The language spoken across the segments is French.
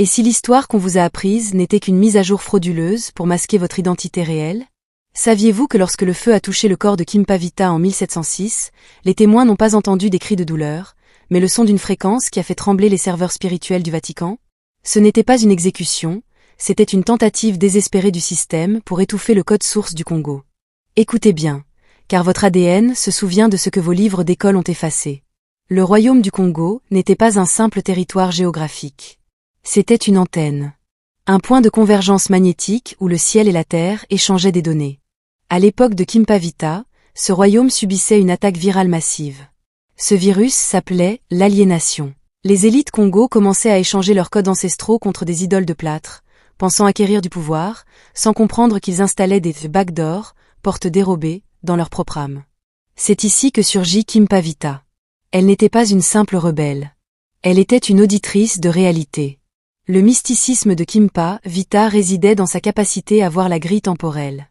Et si l'histoire qu'on vous a apprise n'était qu'une mise à jour frauduleuse pour masquer votre identité réelle? Saviez-vous que lorsque le feu a touché le corps de Kimpavita en 1706, les témoins n'ont pas entendu des cris de douleur, mais le son d'une fréquence qui a fait trembler les serveurs spirituels du Vatican? Ce n'était pas une exécution, c'était une tentative désespérée du système pour étouffer le code source du Congo. Écoutez bien, car votre ADN se souvient de ce que vos livres d'école ont effacé. Le royaume du Congo n'était pas un simple territoire géographique. C'était une antenne. Un point de convergence magnétique où le ciel et la terre échangeaient des données. À l'époque de Kimpavita, ce royaume subissait une attaque virale massive. Ce virus s'appelait l'aliénation. Les élites Congo commençaient à échanger leurs codes ancestraux contre des idoles de plâtre, pensant acquérir du pouvoir, sans comprendre qu'ils installaient des backdoors, portes dérobées, dans leur propre âme. C'est ici que surgit Kimpavita. Elle n'était pas une simple rebelle. Elle était une auditrice de réalité. Le mysticisme de Kimpavita résidait dans sa capacité à voir la grille temporelle.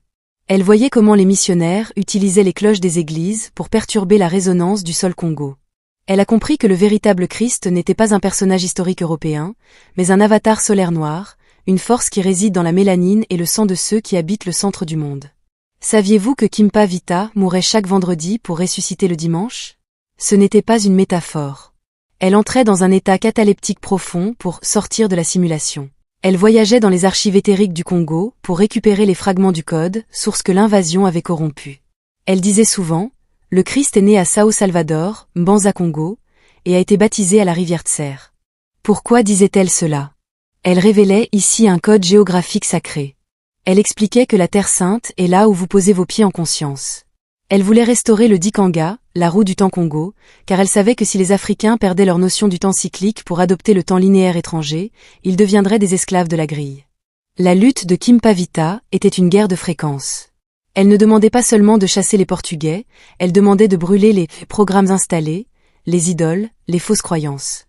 Elle voyait comment les missionnaires utilisaient les cloches des églises pour perturber la résonance du sol Congo. Elle a compris que le véritable Christ n'était pas un personnage historique européen, mais un avatar solaire noir, une force qui réside dans la mélanine et le sang de ceux qui habitent le centre du monde. Saviez-vous que Kimpavita mourait chaque vendredi pour ressusciter le dimanche? Ce n'était pas une métaphore. Elle entrait dans un état cataleptique profond pour sortir de la simulation. Elle voyageait dans les archives éthériques du Congo pour récupérer les fragments du code, source que l'invasion avait corrompu. Elle disait souvent, le Christ est né à Sao Salvador, Mbanza Congo, et a été baptisé à la rivière Tser. Pourquoi disait-elle cela? Elle révélait ici un code géographique sacré. Elle expliquait que la Terre Sainte est là où vous posez vos pieds en conscience. Elle voulait restaurer le Dikanga, la roue du temps Congo, car elle savait que si les Africains perdaient leur notion du temps cyclique pour adopter le temps linéaire étranger, ils deviendraient des esclaves de la grille. La lutte de Kimpavita était une guerre de fréquences. Elle ne demandait pas seulement de chasser les Portugais, elle demandait de brûler les programmes installés, les idoles, les fausses croyances.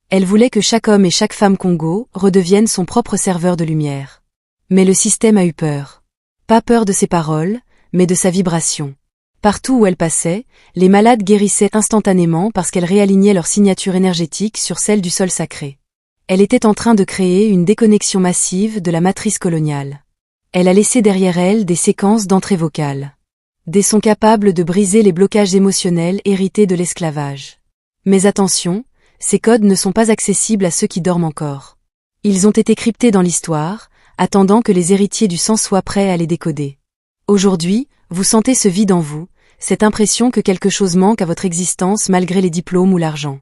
Elle voulait que chaque homme et chaque femme Congo redeviennent son propre serveur de lumière. Mais le système a eu peur. Pas peur de ses paroles, mais de sa vibration. Partout où elle passait, les malades guérissaient instantanément parce qu'elle réalignait leur signature énergétique sur celle du sol sacré. Elle était en train de créer une déconnexion massive de la matrice coloniale. Elle a laissé derrière elle des séquences d'entrée vocale. Des sons capables de briser les blocages émotionnels hérités de l'esclavage. Mais attention, ces codes ne sont pas accessibles à ceux qui dorment encore. Ils ont été cryptés dans l'histoire, attendant que les héritiers du sang soient prêts à les décoder. Aujourd'hui, vous sentez ce vide en vous, cette impression que quelque chose manque à votre existence malgré les diplômes ou l'argent.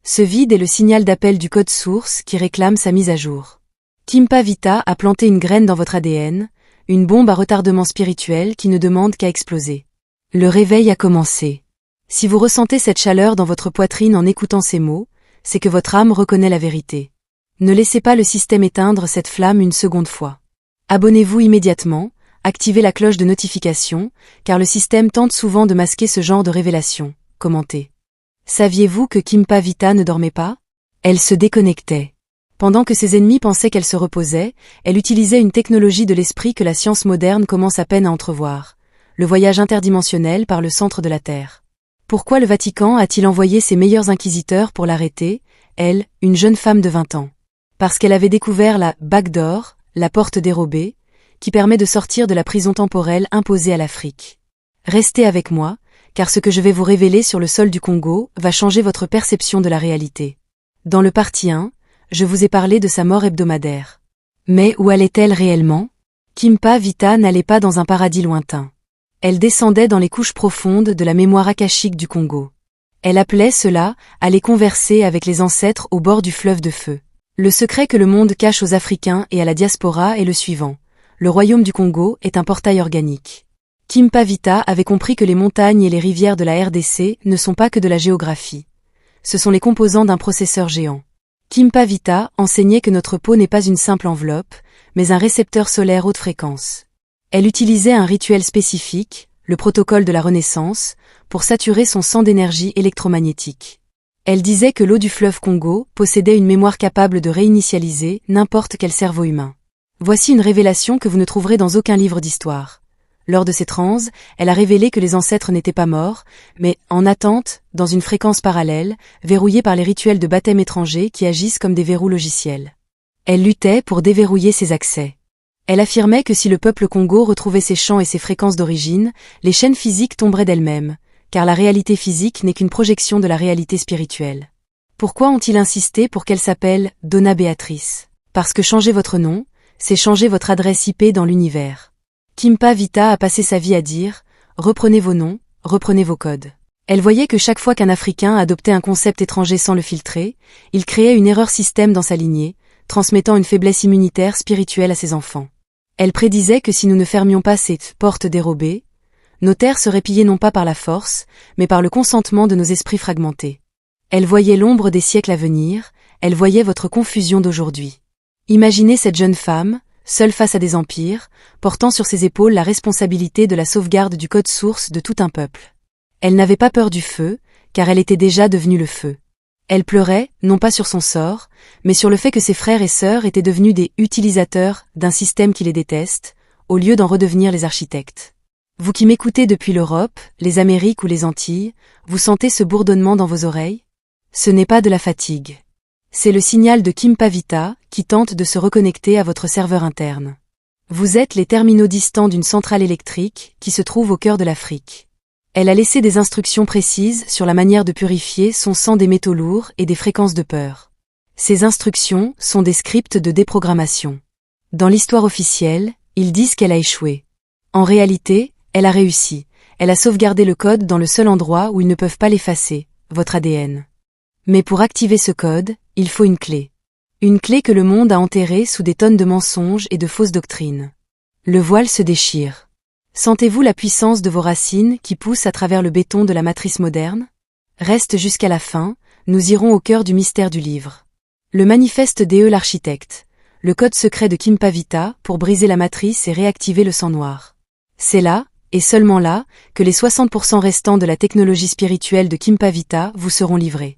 Ce vide est le signal d'appel du code source qui réclame sa mise à jour. Kimpavita a planté une graine dans votre ADN, une bombe à retardement spirituel qui ne demande qu'à exploser. Le réveil a commencé. Si vous ressentez cette chaleur dans votre poitrine en écoutant ces mots, c'est que votre âme reconnaît la vérité. Ne laissez pas le système éteindre cette flamme une seconde fois. Abonnez-vous immédiatement, activez la cloche de notification, car le système tente souvent de masquer ce genre de révélation. Commentez. Saviez-vous que Kimpavita ne dormait pas? Elle se déconnectait. Pendant que ses ennemis pensaient qu'elle se reposait, elle utilisait une technologie de l'esprit que la science moderne commence à peine à entrevoir. Le voyage interdimensionnel par le centre de la Terre. Pourquoi le Vatican a-t-il envoyé ses meilleurs inquisiteurs pour l'arrêter, elle, une jeune femme de 20 ans? Parce qu'elle avait découvert la backdoor, la porte dérobée, qui permet de sortir de la prison temporelle imposée à l'Afrique. Restez avec moi, car ce que je vais vous révéler sur le sol du Congo va changer votre perception de la réalité. Dans le partie 1, je vous ai parlé de sa mort hebdomadaire. Mais où allait-elle réellement? Kimpavita n'allait pas dans un paradis lointain. Elle descendait dans les couches profondes de la mémoire akashique du Congo. Elle appelait cela à aller converser avec les ancêtres au bord du fleuve de feu. Le secret que le monde cache aux Africains et à la diaspora est le suivant. Le royaume du Congo est un portail organique. Kimpavita avait compris que les montagnes et les rivières de la RDC ne sont pas que de la géographie. Ce sont les composants d'un processeur géant. Kimpavita enseignait que notre peau n'est pas une simple enveloppe, mais un récepteur solaire haute fréquence. Elle utilisait un rituel spécifique, le protocole de la Renaissance, pour saturer son sang d'énergie électromagnétique. Elle disait que l'eau du fleuve Congo possédait une mémoire capable de réinitialiser n'importe quel cerveau humain. Voici une révélation que vous ne trouverez dans aucun livre d'histoire. Lors de ces transes, elle a révélé que les ancêtres n'étaient pas morts, mais en attente, dans une fréquence parallèle, verrouillée par les rituels de baptême étrangers qui agissent comme des verrous logiciels. Elle luttait pour déverrouiller ses accès. Elle affirmait que si le peuple Congo retrouvait ses chants et ses fréquences d'origine, les chaînes physiques tomberaient d'elles-mêmes, car la réalité physique n'est qu'une projection de la réalité spirituelle. Pourquoi ont-ils insisté pour qu'elle s'appelle Donna Béatrice? Parce que changer votre nom, c'est changer votre adresse IP dans l'univers. Kimpa Vita a passé sa vie à dire « Reprenez vos noms, reprenez vos codes ». Elle voyait que chaque fois qu'un Africain adoptait un concept étranger sans le filtrer, il créait une erreur système dans sa lignée, transmettant une faiblesse immunitaire spirituelle à ses enfants. Elle prédisait que si nous ne fermions pas ces portes dérobées, nos terres seraient pillées non pas par la force, mais par le consentement de nos esprits fragmentés. Elle voyait l'ombre des siècles à venir, elle voyait votre confusion d'aujourd'hui. Imaginez cette jeune femme, seule face à des empires, portant sur ses épaules la responsabilité de la sauvegarde du code source de tout un peuple. Elle n'avait pas peur du feu, car elle était déjà devenue le feu. Elle pleurait, non pas sur son sort, mais sur le fait que ses frères et sœurs étaient devenus des utilisateurs d'un système qui les déteste, au lieu d'en redevenir les architectes. Vous qui m'écoutez depuis l'Europe, les Amériques ou les Antilles, vous sentez ce bourdonnement dans vos oreilles? Ce n'est pas de la fatigue. C'est le signal de Kimpa Vita qui tente de se reconnecter à votre serveur interne. Vous êtes les terminaux distants d'une centrale électrique qui se trouve au cœur de l'Afrique. Elle a laissé des instructions précises sur la manière de purifier son sang des métaux lourds et des fréquences de peur. Ces instructions sont des scripts de déprogrammation. Dans l'histoire officielle, ils disent qu'elle a échoué. En réalité, elle a réussi. Elle a sauvegardé le code dans le seul endroit où ils ne peuvent pas l'effacer, votre ADN. Mais pour activer ce code, il faut une clé. Une clé que le monde a enterrée sous des tonnes de mensonges et de fausses doctrines. Le voile se déchire. Sentez-vous la puissance de vos racines qui poussent à travers le béton de la matrice moderne? Reste jusqu'à la fin, nous irons au cœur du mystère du livre. Le manifeste d'E l'architecte, le code secret de Kimpa Vita pour briser la matrice et réactiver le sang noir. C'est là, et seulement là, que les 60% restants de la technologie spirituelle de Kimpa Vita vous seront livrés.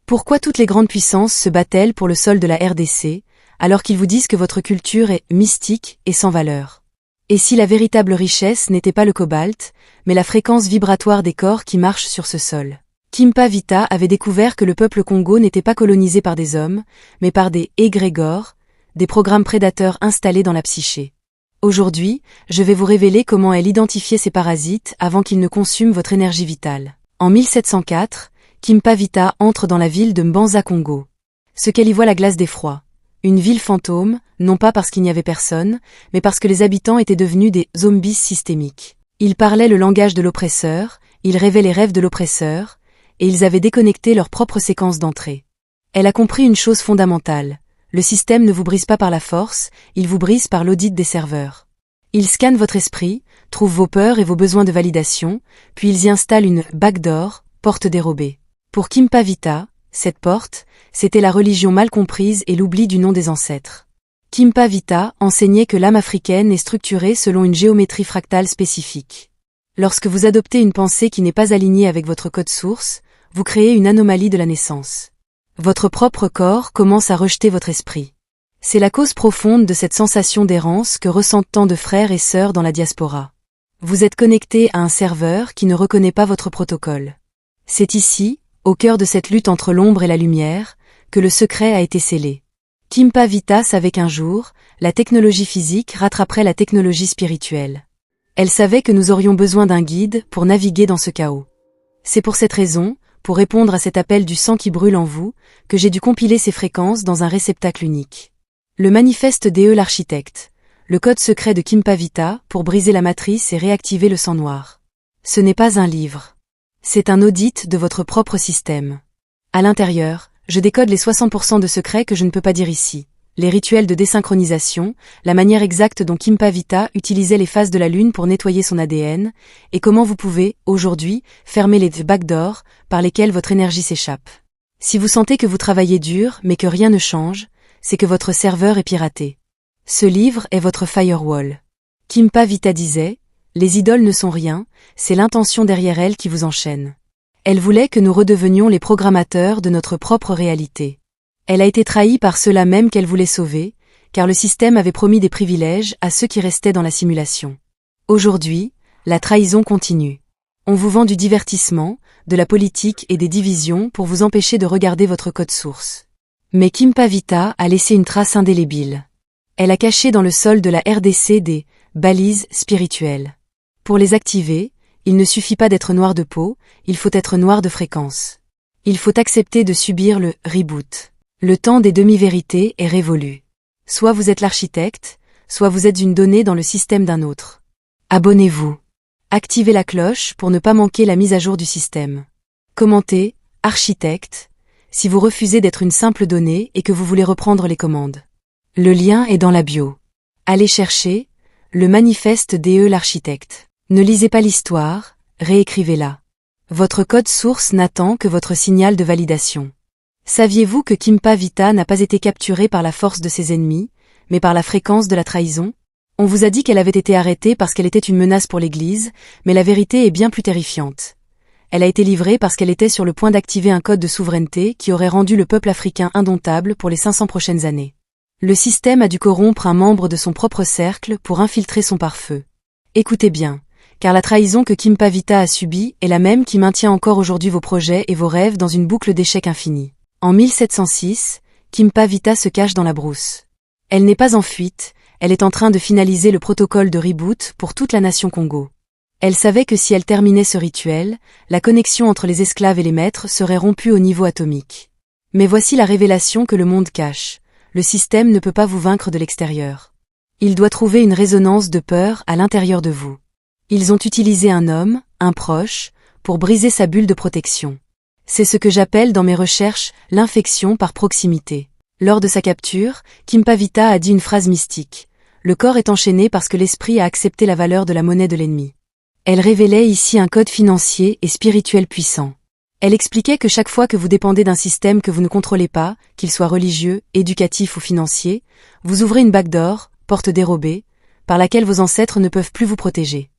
Pourquoi toutes les grandes puissances se battent-elles pour le sol de la RDC, alors qu'ils vous disent que votre culture est mystique et sans valeur? Et si la véritable richesse n'était pas le cobalt, mais la fréquence vibratoire des corps qui marchent sur ce sol? Kimpa Vita avait découvert que le peuple Congo n'était pas colonisé par des hommes, mais par des égrégores, des programmes prédateurs installés dans la psyché. Aujourd'hui, je vais vous révéler comment elle identifiait ces parasites avant qu'ils ne consument votre énergie vitale. En 1704, Kimpa Vita entre dans la ville de Mbanza Congo. Ce qu'elle y voit la glace d'effroi. Une ville fantôme, non pas parce qu'il n'y avait personne, mais parce que les habitants étaient devenus des zombies systémiques. Ils parlaient le langage de l'oppresseur, ils rêvaient les rêves de l'oppresseur, et ils avaient déconnecté leur propre séquence d'entrée. Elle a compris une chose fondamentale. Le système ne vous brise pas par la force, il vous brise par l'audit des serveurs. Ils scannent votre esprit, trouvent vos peurs et vos besoins de validation, puis ils y installent une backdoor, porte dérobée. Pour Kimpa Vita, cette porte, c'était la religion mal comprise et l'oubli du nom des ancêtres. Kimpa Vita enseignait que l'âme africaine est structurée selon une géométrie fractale spécifique. Lorsque vous adoptez une pensée qui n'est pas alignée avec votre code source, vous créez une anomalie de la naissance. Votre propre corps commence à rejeter votre esprit. C'est la cause profonde de cette sensation d'errance que ressentent tant de frères et sœurs dans la diaspora. Vous êtes connecté à un serveur qui ne reconnaît pas votre protocole. C'est ici, au cœur de cette lutte entre l'ombre et la lumière, que le secret a été scellé. Kimpa Vita savait qu'un jour, la technologie physique rattraperait la technologie spirituelle. Elle savait que nous aurions besoin d'un guide pour naviguer dans ce chaos. C'est pour cette raison, pour répondre à cet appel du sang qui brûle en vous, que j'ai dû compiler ces fréquences dans un réceptacle unique. Le manifeste d'E l'architecte, le code secret de Kimpa Vita pour briser la matrice et réactiver le sang noir. Ce n'est pas un livre. C'est un audit de votre propre système. À l'intérieur, je décode les 60% de secrets que je ne peux pas dire ici. Les rituels de désynchronisation, la manière exacte dont Kimpa Vita utilisait les phases de la Lune pour nettoyer son ADN, et comment vous pouvez, aujourd'hui, fermer les backdoors par lesquels votre énergie s'échappe. Si vous sentez que vous travaillez dur mais que rien ne change, c'est que votre serveur est piraté. Ce livre est votre firewall. Kimpa Vita disait, les idoles ne sont rien, c'est l'intention derrière elles qui vous enchaîne. Elle voulait que nous redevenions les programmateurs de notre propre réalité. Elle a été trahie par ceux-là même qu'elle voulait sauver, car le système avait promis des privilèges à ceux qui restaient dans la simulation. Aujourd'hui, la trahison continue. On vous vend du divertissement, de la politique et des divisions pour vous empêcher de regarder votre code source. Mais Kimpavita a laissé une trace indélébile. Elle a caché dans le sol de la RDC des balises spirituelles. Pour les activer, il ne suffit pas d'être noir de peau, il faut être noir de fréquence. Il faut accepter de subir le reboot. Le temps des demi-vérités est révolu. Soit vous êtes l'architecte, soit vous êtes une donnée dans le système d'un autre. Abonnez-vous. Activez la cloche pour ne pas manquer la mise à jour du système. Commentez, architecte, si vous refusez d'être une simple donnée et que vous voulez reprendre les commandes. Le lien est dans la bio. Allez chercher le manifeste DE l'architecte. Ne lisez pas l'histoire, réécrivez-la. Votre code source n'attend que votre signal de validation. Saviez-vous que Kimpavita n'a pas été capturée par la force de ses ennemis, mais par la fréquence de la trahison? On vous a dit qu'elle avait été arrêtée parce qu'elle était une menace pour l'Église, mais la vérité est bien plus terrifiante. Elle a été livrée parce qu'elle était sur le point d'activer un code de souveraineté qui aurait rendu le peuple africain indomptable pour les 500 prochaines années. Le système a dû corrompre un membre de son propre cercle pour infiltrer son pare-feu. Écoutez bien, car la trahison que Kimpavita a subie est la même qui maintient encore aujourd'hui vos projets et vos rêves dans une boucle d'échecs infinie. En 1706, Kimpavita se cache dans la brousse. Elle n'est pas en fuite, elle est en train de finaliser le protocole de reboot pour toute la nation Congo. Elle savait que si elle terminait ce rituel, la connexion entre les esclaves et les maîtres serait rompue au niveau atomique. Mais voici la révélation que le monde cache. Le système ne peut pas vous vaincre de l'extérieur. Il doit trouver une résonance de peur à l'intérieur de vous. Ils ont utilisé un homme, un proche, pour briser sa bulle de protection. C'est ce que j'appelle dans mes recherches l'infection par proximité. Lors de sa capture, Kimpavita a dit une phrase mystique. Le corps est enchaîné parce que l'esprit a accepté la valeur de la monnaie de l'ennemi. Elle révélait ici un code financier et spirituel puissant. Elle expliquait que chaque fois que vous dépendez d'un système que vous ne contrôlez pas, qu'il soit religieux, éducatif ou financier, vous ouvrez une backdoor, porte dérobée, par laquelle vos ancêtres ne peuvent plus vous protéger.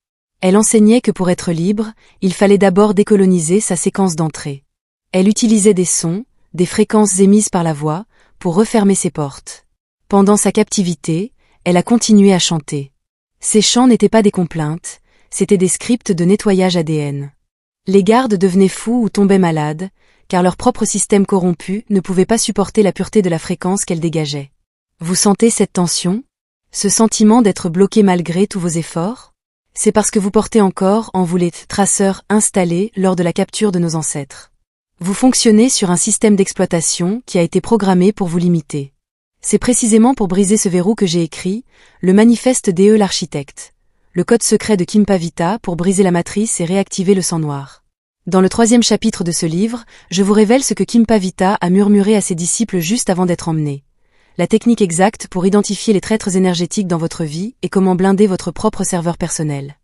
Elle enseignait que pour être libre, il fallait d'abord décoloniser sa séquence d'entrée. Elle utilisait des sons, des fréquences émises par la voix, pour refermer ses portes. Pendant sa captivité, elle a continué à chanter. Ces chants n'étaient pas des complaintes, c'étaient des scripts de nettoyage ADN. Les gardes devenaient fous ou tombaient malades, car leur propre système corrompu ne pouvait pas supporter la pureté de la fréquence qu'elle dégageait. Vous sentez cette tension? Ce sentiment d'être bloqué malgré tous vos efforts? C'est parce que vous portez encore en vous les traceurs installés lors de la capture de nos ancêtres. Vous fonctionnez sur un système d'exploitation qui a été programmé pour vous limiter. C'est précisément pour briser ce verrou que j'ai écrit le manifeste DE l'architecte, le code secret de Kimpavita pour briser la matrice et réactiver le sang noir. Dans le 3e chapitre de ce livre, je vous révèle ce que Kimpavita a murmuré à ses disciples juste avant d'être emmené. La technique exacte pour identifier les traîtres énergétiques dans votre vie et comment blinder votre propre serveur personnel.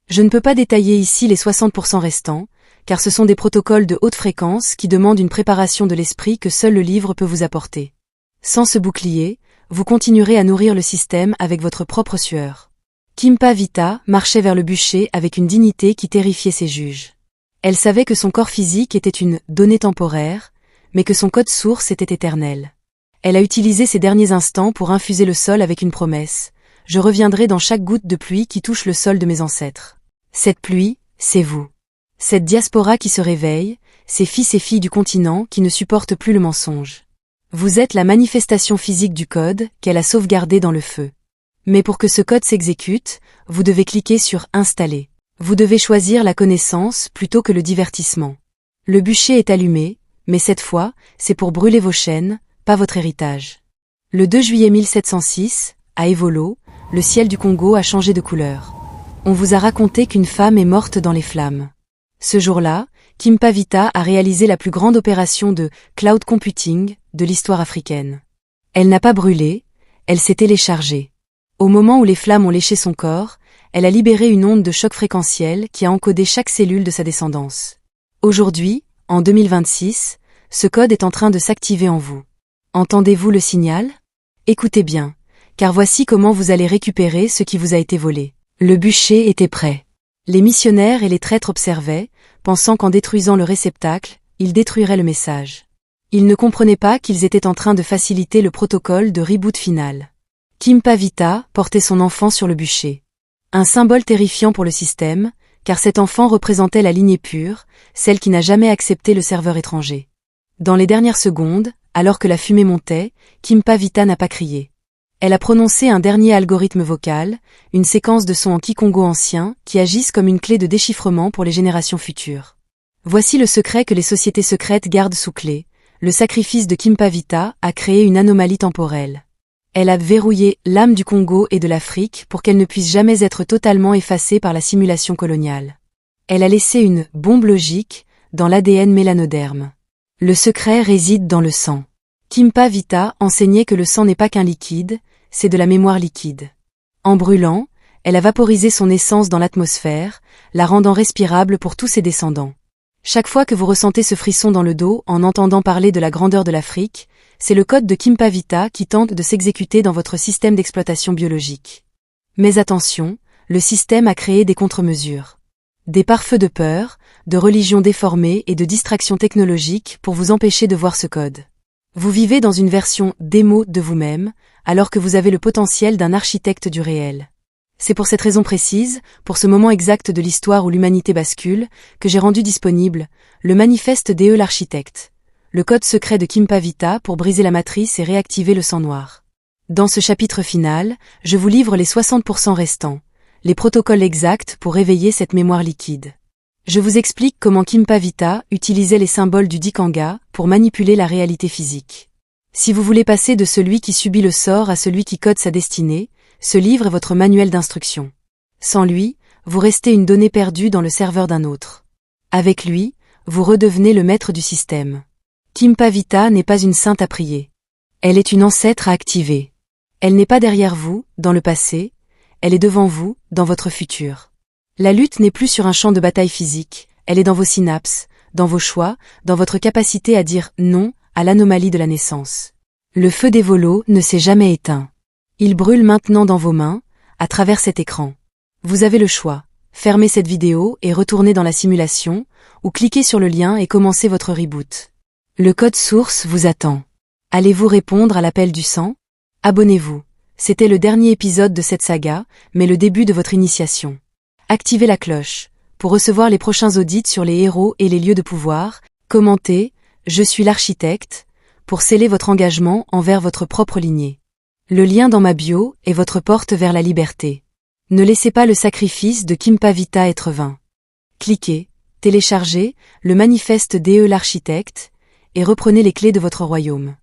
Je ne peux pas détailler ici les 60% restants, car ce sont des protocoles de haute fréquence qui demandent une préparation de l'esprit que seul le livre peut vous apporter. Sans ce bouclier, vous continuerez à nourrir le système avec votre propre sueur. Kimpavita marchait vers le bûcher avec une dignité qui terrifiait ses juges. Elle savait que son corps physique était une donnée temporaire, mais que son code source était éternel. Elle a utilisé ses derniers instants pour infuser le sol avec une promesse. Je reviendrai dans chaque goutte de pluie qui touche le sol de mes ancêtres. Cette pluie, c'est vous. Cette diaspora qui se réveille, ces fils et filles du continent qui ne supportent plus le mensonge. Vous êtes la manifestation physique du code qu'elle a sauvegardé dans le feu. Mais pour que ce code s'exécute, vous devez cliquer sur « Installer ». Vous devez choisir la connaissance plutôt que le divertissement. Le bûcher est allumé, mais cette fois, c'est pour brûler vos chaînes, pas votre héritage. Le 2 juillet 1706, à Evolo, le ciel du Congo a changé de couleur. On vous a raconté qu'une femme est morte dans les flammes. Ce jour-là, Kimpavita a réalisé la plus grande opération de cloud computing de l'histoire africaine. Elle n'a pas brûlé, elle s'est téléchargée. Au moment où les flammes ont léché son corps, elle a libéré une onde de choc fréquentiel qui a encodé chaque cellule de sa descendance. Aujourd'hui, en 2026, ce code est en train de s'activer en vous. Entendez-vous le signal? Écoutez bien, car voici comment vous allez récupérer ce qui vous a été volé. Le bûcher était prêt. Les missionnaires et les traîtres observaient, pensant qu'en détruisant le réceptacle, ils détruiraient le message. Ils ne comprenaient pas qu'ils étaient en train de faciliter le protocole de reboot final. Kimpavita portait son enfant sur le bûcher. Un symbole terrifiant pour le système, car cet enfant représentait la lignée pure, celle qui n'a jamais accepté le serveur étranger. Dans les dernières secondes, Alors que la fumée montait, Kimpavita n'a pas crié. Elle a prononcé un dernier algorithme vocal, une séquence de sons en kikongo ancien, qui agissent comme une clé de déchiffrement pour les générations futures. Voici le secret que les sociétés secrètes gardent sous clé. Le sacrifice de Kimpavita a créé une anomalie temporelle. Elle a verrouillé l'âme du Congo et de l'Afrique pour qu'elle ne puisse jamais être totalement effacée par la simulation coloniale. Elle a laissé une bombe logique dans l'ADN mélanoderme. Le secret réside dans le sang. Kimpavita enseignait que le sang n'est pas qu'un liquide, c'est de la mémoire liquide. En brûlant, elle a vaporisé son essence dans l'atmosphère, la rendant respirable pour tous ses descendants. Chaque fois que vous ressentez ce frisson dans le dos en entendant parler de la grandeur de l'Afrique, c'est le code de Kimpavita qui tente de s'exécuter dans votre système d'exploitation biologique. Mais attention, le système a créé des contre-mesures. Des pare-feux de peur, de religions déformées et de distractions technologiques pour vous empêcher de voir ce code. Vous vivez dans une version démo de vous-même, alors que vous avez le potentiel d'un architecte du réel. C'est pour cette raison précise, pour ce moment exact de l'histoire où l'humanité bascule, que j'ai rendu disponible le manifeste d'E l'architecte, le code secret de Kimpavita pour briser la matrice et réactiver le sang noir. Dans ce chapitre final, je vous livre les 60% restants, les protocoles exacts pour réveiller cette mémoire liquide. Je vous explique comment Kimpavita utilisait les symboles du Dikanga pour manipuler la réalité physique. Si vous voulez passer de celui qui subit le sort à celui qui code sa destinée, ce livre est votre manuel d'instruction. Sans lui, vous restez une donnée perdue dans le serveur d'un autre. Avec lui, vous redevenez le maître du système. Kimpavita n'est pas une sainte à prier. Elle est une ancêtre à activer. Elle n'est pas derrière vous, dans le passé, elle est devant vous, dans votre futur. La lutte n'est plus sur un champ de bataille physique, elle est dans vos synapses, dans vos choix, dans votre capacité à dire non à l'anomalie de la naissance. Le feu des volos ne s'est jamais éteint. Il brûle maintenant dans vos mains, à travers cet écran. Vous avez le choix. Fermez cette vidéo et retournez dans la simulation, ou cliquez sur le lien et commencez votre reboot. Le code source vous attend. Allez-vous répondre à l'appel du sang? Abonnez-vous. C'était le dernier épisode de cette saga, mais le début de votre initiation. Activez la cloche pour recevoir les prochains audits sur les héros et les lieux de pouvoir. Commentez « Je suis l'architecte » pour sceller votre engagement envers votre propre lignée. Le lien dans ma bio est votre porte vers la liberté. Ne laissez pas le sacrifice de Kimpavita être vain. Cliquez, téléchargez le manifeste d'E l'architecte et reprenez les clés de votre royaume.